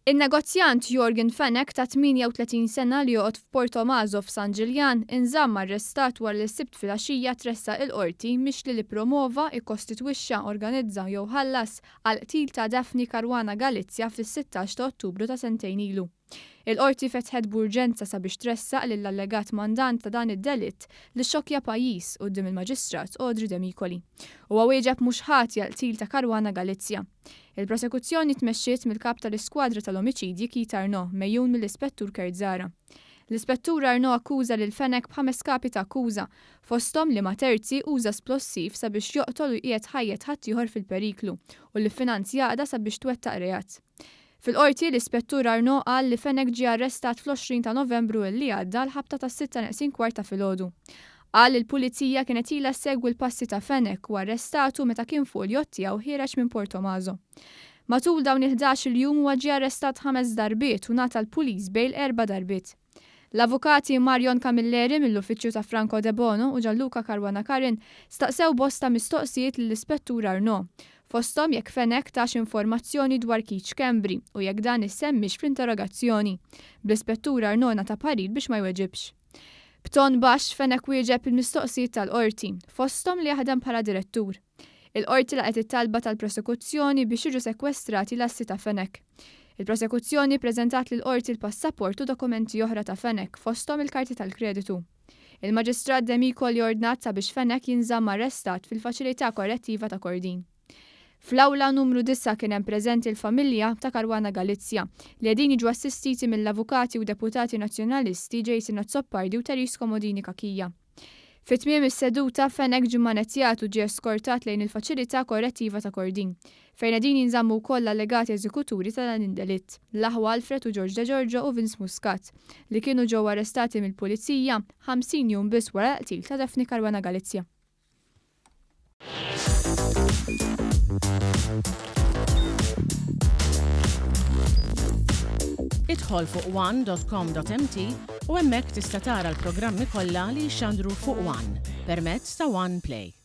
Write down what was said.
In-negozjant Yorgen Fenech ta' 38 sena li joqgħod f'Portomazzo f'San Ġiljan inżamm arrestat wara li s-Sibt filgħaxija tressaq il-qorti mixli li ppromova, ikkostitwixxa, organizza jew ħallas għal qtil ta' Daphne Caruana Galizia fis-16 ta' Ottubru ta' sentejn ilu. Il-qorti fetħet b'urġenza sabiex tressaq lill-allegat mandant ta' dan id-delitt li xokja pajjiż quddiem il-Maġistrat Audrey Demicoli. Huwa wieġeb mhux ħati għal qtil ta' Caruana Galizia. Il-prosekuzzjoni tmexxiet mill-kap tal-iskwadra tal-omiċidji Keith Arnaud mejjun mill-Ispettur Kurt Zara. L-Ispettur Arnaud akkuża lil Fenech b'5 kapi ta' akkuża, fosthom li ma' terzi uża splossiv sabiex joqtol u qiegħed ħajjed ħadd ieħor fil-periklu u li finanzi jaqda sabiex twettaq reat. Fil-qorti l-Ispettur Arnaud qal li Fenech ġie arrestat fl-20 ta' Novembru li għadda l-ħabta tas-6:45 ta' filgħodu. Qal li l-pulizija kienet ilha ssegwi l-passi ta' Fenech u arrestatu meta kien fuq il-jott tiegħu ħireġ minn Portomazzo. Matul dawn il-11 jum huwa ġie arrestat 5 darbiet u ngħata l-puliż bail 4 darbiet. L-avukati Marion Camilleri mill-uffiċċju ta' Franco De Bono u Gianluca Caruana Carin staqsew bosta mistoqsijiet lill-Ispettur Arnaud, fosthom jekk Fenech tax informazzjoni dwar Keith Kembri u jekk dan issemmix fl-interrogazzjoni. Bl-Ispettur Arnaud nata parir biex ma jweġibx. B'ton baxx Fenech wieġeb il-mistoqsijiet tal-qorti, fosthom li jaħdem bħala direttur. Il-qorti laqgħet it-talba tal-prosekuzzjoni biex jiġu sekwestrati l-assi ta' Fenech. Il-prosekuzzjoni ppreżentat lill-qorti l-passaport u dokumenti oħra ta' Fenech fosthom il-karti tal-kreditu. Il-Maġistrat Demicoli ordnat sabiex Fenech jinżamm arrestat fil-faċilità korrettiva ta' Kordin. Fl-awla numru 9 kien hemm preżenti l-familja ta' Caruana Galizia li qegħdin jiġu assistiti mill-avukati u deputati nazzjonalisti Jason Azzoppardi u Teris Komodini Kakija. Fit-tmiem is-seduta Fenech ġie mmanezzjat u ġie eskortat lejn il-faċilità korrettiva ta' Kordin, fejn qegħdin jinżammu wkoll allegati eżekuturi ta' dan id-delitt, l-aħwa Alfred u George De Giorgio u Vince Muscat, li kienu ġew arrestati mill-pulizija 50 jum biss wara l-qtil ta' Daphne Caruana Galizia. Idħol fuq one.com.mt u hemmhekk tista' tara l-programmi kollha li jxandru fuq One permezz ta' One Play.